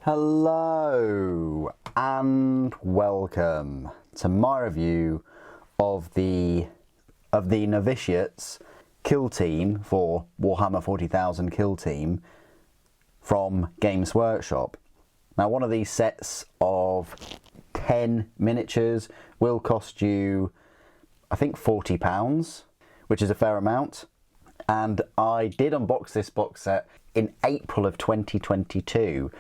Hello and welcome to my review of the Novitiates kill team for Warhammer 40,000 kill team from Games Workshop. Now, one of these sets of 10 miniatures will cost you, I think, £40, which is a fair amount. And I did unbox this box set in April of 2022.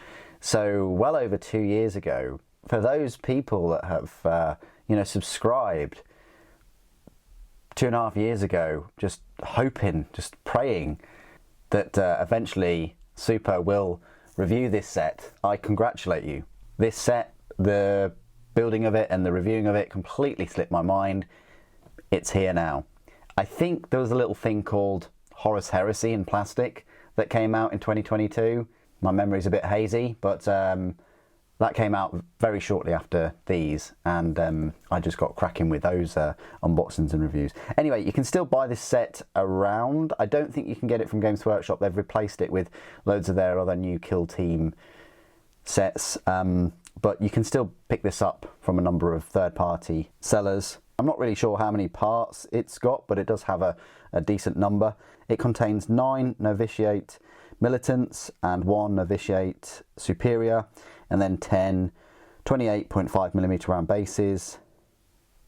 So well over 2 years ago. For those people that have, subscribed 2.5 years ago, just hoping, just praying that eventually Super will review this set, I congratulate you. This set, the building of it and the reviewing of it completely slipped my mind. It's here now. I think there was a little thing called Horus Heresy in plastic that came out in 2022. My memory's a bit hazy, but that came out very shortly after these, and I just got cracking with those unboxings and reviews. Anyway, you can still buy this set around. I don't think you can get it from Games Workshop. They've replaced it with loads of their other new kill team sets, but you can still pick this up from a number of third-party sellers. I'm not really sure how many parts it's got, but it does have a decent number. It contains 9 Novitiate Militants and 1 Novitiate Superior, and then 10 28.5mm round bases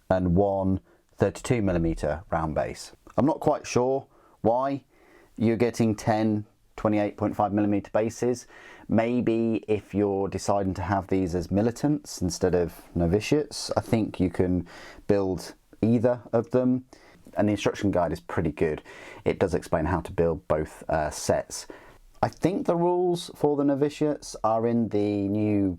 and 1 32mm round base. I'm not quite sure why you're getting 10 28.5mm bases. Maybe if you're deciding to have these as militants instead of novitiates, I think you can build either of them. And the instruction guide is pretty good. It does explain how to build both sets. I think the rules for the novitiates are in the new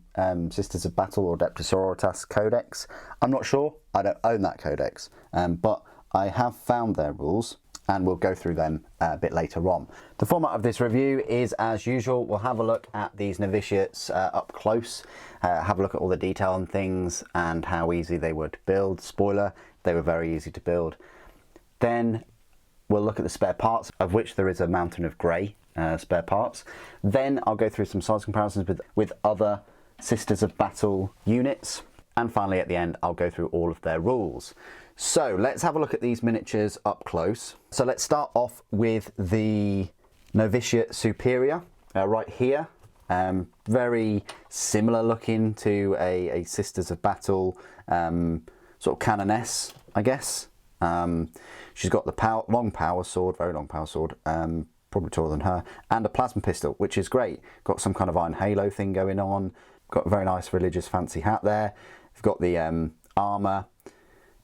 Sisters of Battle or Adeptus Sororitas Codex. I'm not sure, I don't own that codex, but I have found their rules and we'll go through them a bit later on. The format of this review is as usual. We'll have a look at these novitiates up close, have a look at all the detail and things and how easy they were to build. Spoiler, they were very easy to build. Then we'll look at the spare parts, of which there is a mountain of grey spare parts. Then I'll go through some size comparisons with other Sisters of Battle units. And finally at the end I'll go through all of their rules. So let's have a look at these miniatures up close. So let's start off with the Novitiate Superior right here. Very similar looking to a Sisters of Battle sort of canoness, I guess. She's got the long power sword, very long power sword, probably taller than her, and a plasma pistol, which is great. Got some kind of iron halo thing going on. Got a very nice religious fancy hat there. You've got the armour.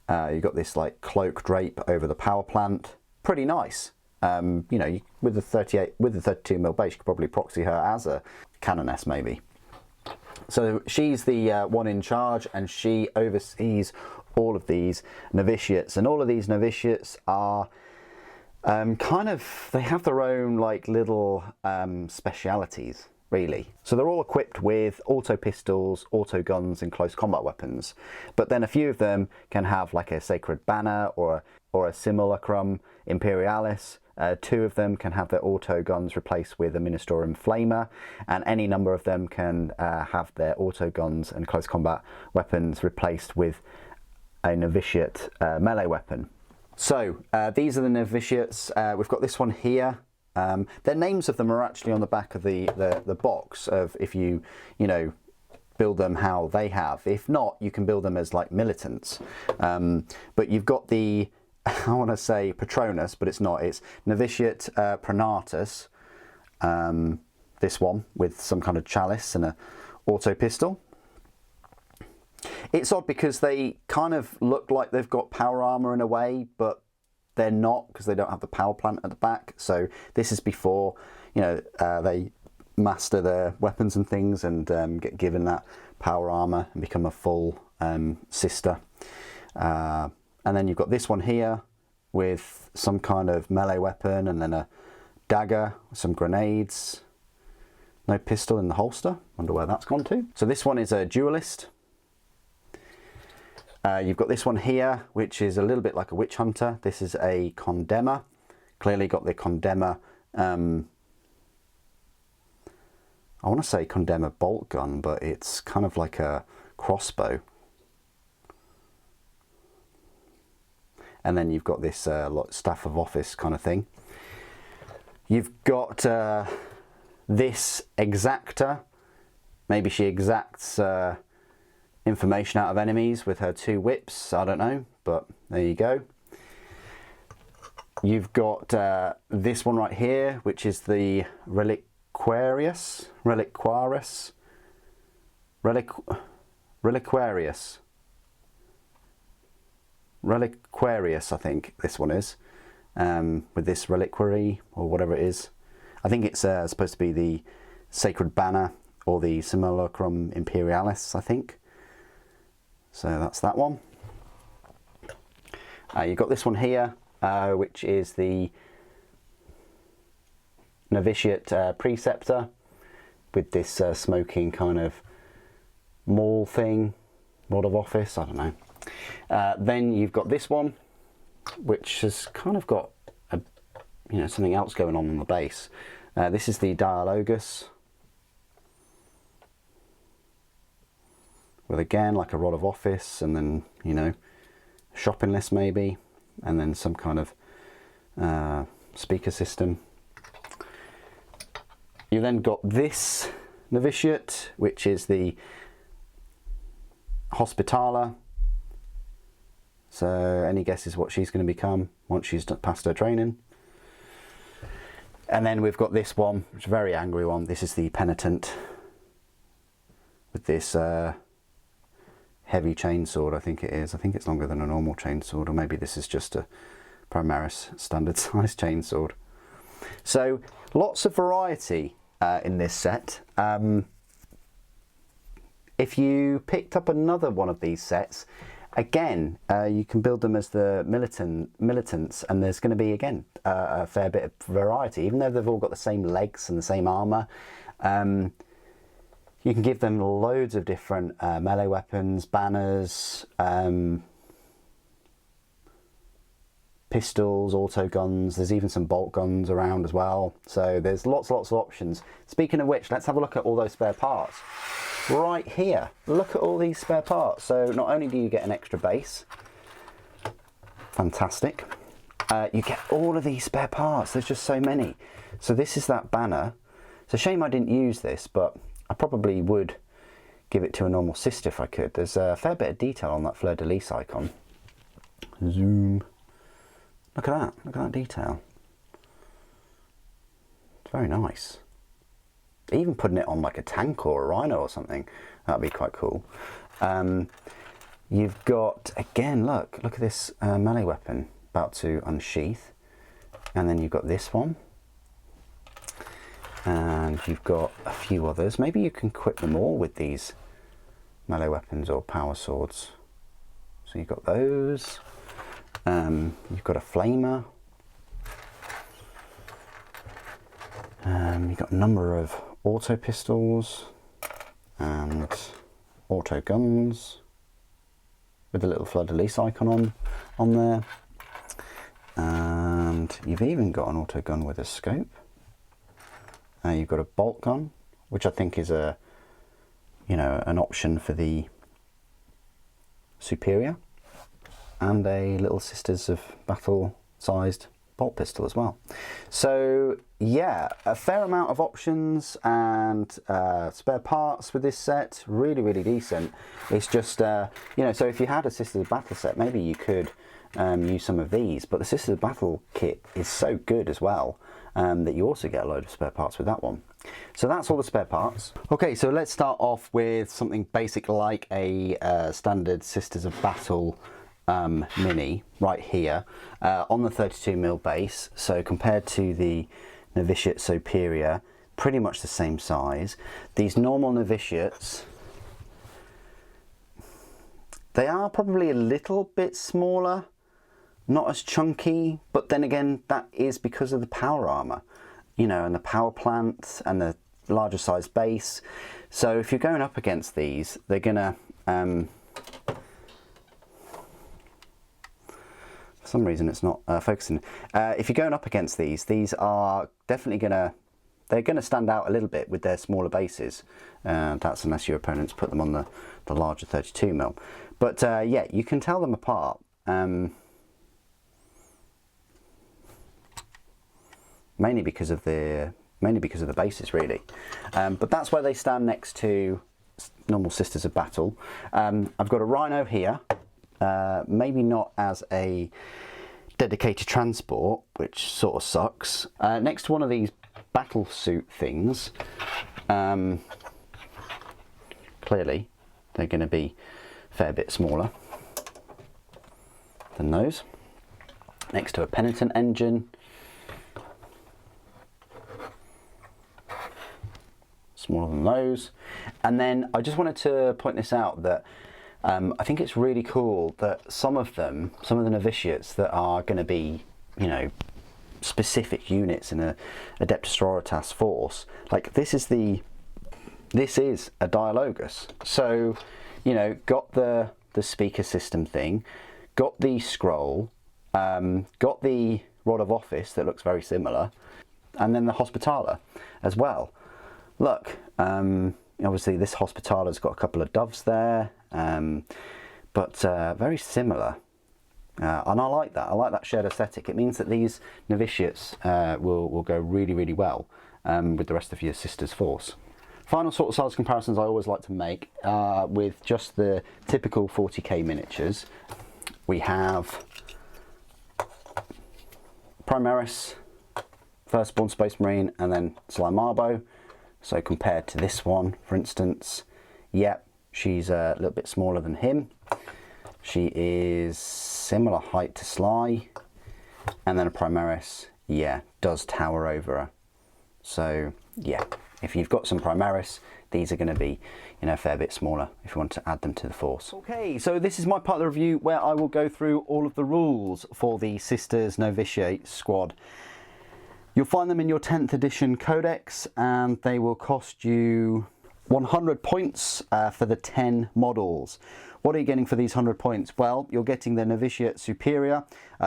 You've got this like cloak drape over the power plant. Pretty nice. You know, with the 32mm base, you could probably proxy her as a canoness maybe. So she's the one in charge, and she oversees all of these novitiates, and all of these novitiates are they have their own like little specialities, really. So they're all equipped with auto pistols, auto guns and close combat weapons, but then a few of them can have like a sacred banner or a simulacrum imperialis. 2 of them can have their auto guns replaced with a ministorum flamer, and any number of them can have their auto guns and close combat weapons replaced with a novitiate melee weapon. So these are the novitiates. We've got this one here. Their names of them are actually on the back of the box of if you build them how they have. If not, you can build them as like militants. But you've got the, I want to say Patronus, but it's not. It's Novitiate Pronatus. This one with some kind of chalice and a auto pistol. It's odd because they kind of look like they've got power armor in a way, but they're not because they don't have the power plant at the back. So this is before, they master their weapons and things and get given that power armor and become a full sister. And then you've got this one here with some kind of melee weapon and then a dagger, some grenades, no pistol in the holster. Wonder where that's gone to. So this one is a duelist. You've got this one here, which is a little bit like a witch hunter. This is a condemner. Clearly got the condemner I want to say condemn a bolt gun, but it's kind of like a crossbow. And then you've got this staff of office kind of thing. You've got this exactor. Maybe she exacts information out of enemies with her 2 whips. I don't know, but there you go. You've got this one right here, which is the Reliquarius, I think this one is, with this reliquary or whatever it is. I think it's supposed to be the Sacred Banner or the Simulacrum Imperialis, I think. So that's that one. You've got this one here, which is the Novitiate Preceptor with this smoking kind of mall thing, rod of office, I don't know. Then you've got this one, which has kind of got something else going on the base. This is the Dialogus, with again like a rod of office, and then shopping list maybe, and then some kind of speaker system. You then got this novitiate, which is the Hospitaller. So any guesses what she's going to become once she's passed her training? And then we've got this one, which is a very angry one. This is the Penitent with this heavy chainsword, I think it is. I think it's longer than a normal chainsword, or maybe this is just a Primaris standard size chainsword. So lots of variety in this set. If you picked up another one of these sets, again, you can build them as the militants, and there's going to be, again, a fair bit of variety. Even though they've all got the same legs and the same armour, you can give them loads of different melee weapons, banners, pistols, auto guns. There's even some bolt guns around as well. So there's lots of options. Speaking of which, let's have a look at all those spare parts. Right here, look at all these spare parts. So not only do you get an extra base, fantastic, you get all of these spare parts. There's just so many. So this is that banner. It's a shame I didn't use this, but I probably would give it to a normal sister if I could. There's a fair bit of detail on that Fleur de Lis icon. Zoom. Look at that. Look at that detail. It's very nice. Even putting it on like a tank or a rhino or something, that'd be quite cool. You've got, again, look at this melee weapon about to unsheath. And then you've got this one. And you've got a few others. Maybe you can equip them all with these melee weapons or power swords. So you've got those. You've got a flamer. You've got a number of auto pistols and auto guns with a little Fleur de Lis icon on there. And you've even got an auto gun with a scope. You've got a bolt gun, which I think is an option for the Superior, and a little Sisters of Battle sized bolt pistol as well. So yeah, a fair amount of options and spare parts with this set. Really decent. It's just so if you had a Sisters of Battle set, maybe you could use some of these, but the Sisters of Battle kit is so good as well that you also get a load of spare parts with that one. So that's all the spare parts. Okay, so let's start off with something basic like a standard Sisters of Battle mini right here on the 32mm base. So compared to the Novitiate Superior, pretty much the same size. These normal novitiates, they are probably a little bit smaller, not as chunky, but then again, that is because of the power armor, and the power plant and the larger size base. So if you're going up against these, they're gonna for some reason it's not focusing. If you're going up against these are definitely gonna they're going to stand out a little bit with their smaller bases. That's unless your opponents put them on the larger 32mm. But yeah, you can tell them apart. Mainly because of the bases, really. But that's where they stand next to normal Sisters of Battle. I've got a Rhino here, maybe not as a dedicated transport, which sort of sucks. Next to one of these battle suit things, clearly they're going to be a fair bit smaller than those. Next to a Penitent engine, smaller than those. And then I just wanted to point this out that I think it's really cool that some of the novitiates that are going to be, you know, specific units in a Adeptus Sororitas force, like this is a Dialogus. So, you know, got the speaker system thing, got the scroll, got the Rod of Office that looks very similar, and then the Hospitaller as well. Look, obviously this Hospitaler's got a couple of doves there, but very similar. And I like that. I like that shared aesthetic. It means that these novitiates will go really, really well with the rest of your Sisters force. Final sort of size comparisons I always like to make with just the typical 40k miniatures. We have Primaris, Firstborn Space Marine, and then Slimarbo. So compared to this one, for instance, yep, she's a little bit smaller than him. She is similar height to Sly, and then a Primaris, yeah, does tower over her. So yeah, if you've got some Primaris, these are going to be, you know, a fair bit smaller if you want to add them to the force. Okay, so this is my part of the review where I will go through all of the rules for the Sisters Novitiate squad. You'll find them in your 10th edition codex, and they will cost you 100 points for the 10 models. What are you getting for these 100 points? Well, you're getting the Novitiate Superior,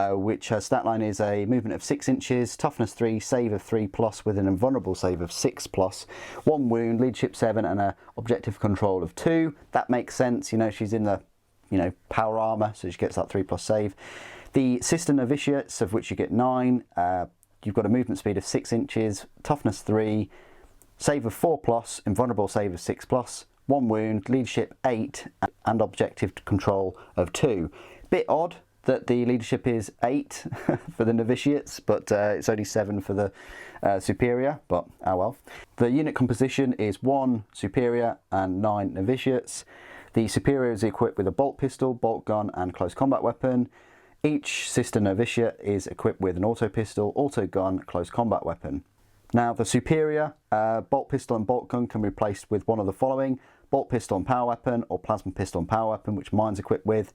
which her stat line is a movement of 6 inches, toughness 3, save of 3+, with an invulnerable save of 6+, 1 wound, leadership 7, and a objective control of 2. That makes sense, you know, she's in the, you know, power armor, so she gets that 3+ save. The Sister Novitiates, of which you get 9, you've got a movement speed of 6 inches, toughness 3, save of 4+, invulnerable save of 6+, 1 wound, leadership 8, and objective control of 2. Bit odd that the leadership is 8 for the novitiates, but it's only 7 for the superior, but oh well. The unit composition is 1 superior and 9 novitiates. The superior is equipped with a bolt pistol, bolt gun, and close combat weapon. Each Sister Novitiate is equipped with an auto pistol, auto gun, close combat weapon. Now the superior bolt pistol and bolt gun can be replaced with one of the following: bolt pistol and power weapon, or plasma pistol and power weapon, which mine's equipped with.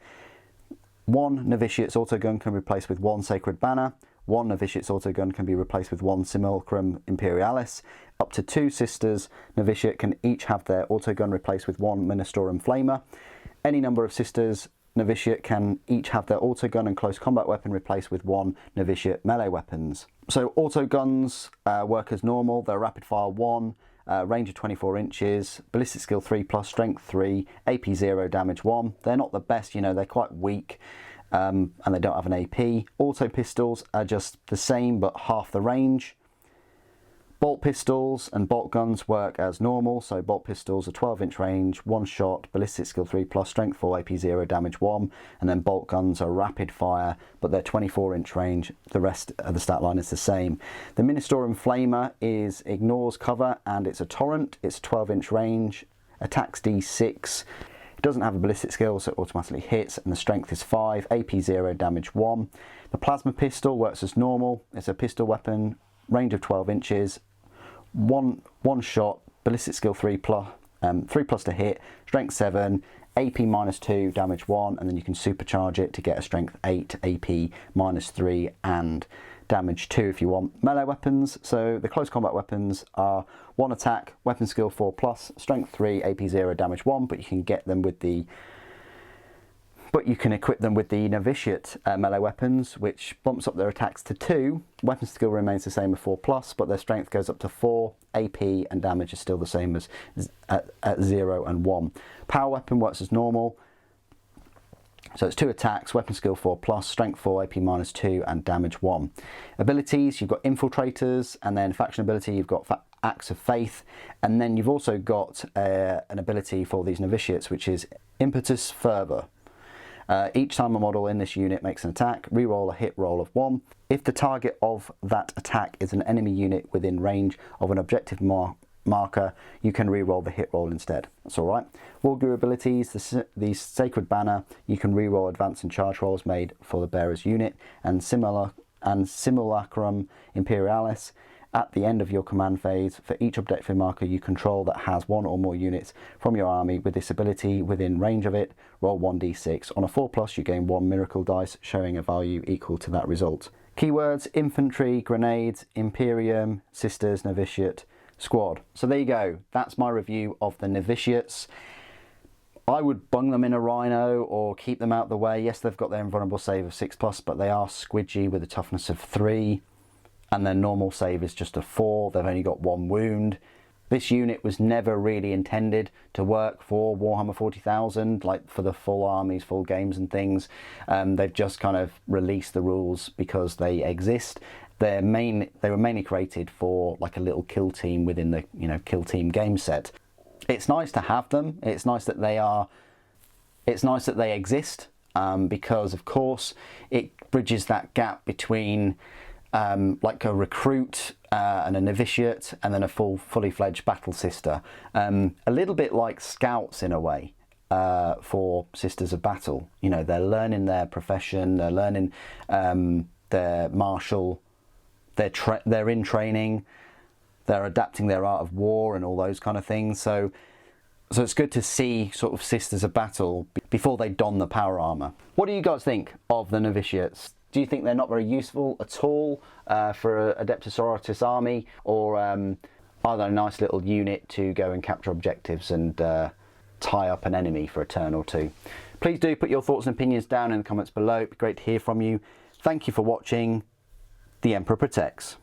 1 novitiate's auto gun can be replaced with 1 sacred banner. 1 novitiate's auto gun can be replaced with 1 simulacrum imperialis. Up to 2 Sisters Novitiate can each have their auto gun replaced with 1 ministorum flamer. Any number of Sisters Novitiate can each have their auto gun and close combat weapon replaced with 1 novitiate melee weapons. So auto guns work as normal. They're rapid fire 1, range of 24 inches, ballistic skill 3+, strength 3, AP 0, damage 1. They're not the best, you know, they're quite weak, and they don't have an AP. Auto pistols are just the same but half the range. Bolt pistols and bolt guns work as normal, so bolt pistols are 12-inch range, 1 shot, ballistic skill 3+, strength 4, AP 0, damage 1, and then bolt guns are rapid fire, but they're 24-inch range. The rest of the stat line is the same. The Ministorum Flamer ignores cover, and it's a torrent. It's 12-inch range, attacks D6. It doesn't have a ballistic skill, so it automatically hits, and the strength is 5, AP 0, damage 1. The Plasma Pistol works as normal. It's a pistol weapon, range of 12 inches, one shot, ballistic skill 3+, to hit, strength 7, AP -2, damage 1, and then you can supercharge it to get a strength 8, AP -3, and damage 2 if you want. Melee weapons, so the close combat weapons are 1 attack, weapon skill 4+, strength 3, AP 0, damage 1, but you can get them with the But you can equip them with the Novitiate melee weapons, which bumps up their attacks to 2. Weapon skill remains the same at 4+, but their strength goes up to 4. AP and damage is still the same as at 0 and 1. Power weapon works as normal. So it's 2 attacks, weapon skill 4+, strength 4, AP -2, and damage 1. Abilities, you've got Infiltrators, and then faction ability, you've got Acts of Faith, and then you've also got an ability for these novitiates, which is Impetus Fervor. Each time a model in this unit makes an attack, reroll a hit roll of 1. If the target of that attack is an enemy unit within range of an objective marker, you can reroll the hit roll instead. That's alright. Wargear abilities, the Sacred Banner, you can reroll advance and charge rolls made for the bearer's unit, and Simulacrum Imperialis. At the end of your command phase, for each objective marker you control that has 1 or more units from your army with this ability within range of it, roll 1d6. On a 4+, you gain 1 miracle dice, showing a value equal to that result. Keywords: infantry, grenades, Imperium, Sisters, Novitiate, Squad. So there you go, that's my review of the novitiates. I would bung them in a Rhino or keep them out the way. Yes, they've got their invulnerable save of 6+, but they are squidgy with a toughness of 3. And their normal save is just a 4. They've only got 1 wound. This unit was never really intended to work for Warhammer 40,000, like for the full armies, full games and things. They've just kind of released the rules because they exist. They were mainly created for like a little kill team within the kill team game set. It's nice to have them. It's nice that they exist because of course it bridges that gap between like a recruit and a novitiate and then a fully fledged battle sister. A little bit like scouts in a way for Sisters of Battle. They're learning their profession, they're learning their martial, they're in training, they're adapting their art of war and all those kind of things. So it's good to see sort of Sisters of Battle before they don the power armor. What do you guys think of the novitiates? Do you think they're not very useful at all for Adeptus Sororitas army, or are they a nice little unit to go and capture objectives and tie up an enemy for a turn or 2? Please do put your thoughts and opinions down in the comments below. It'd be great to hear from you. Thank you for watching. The Emperor Protects.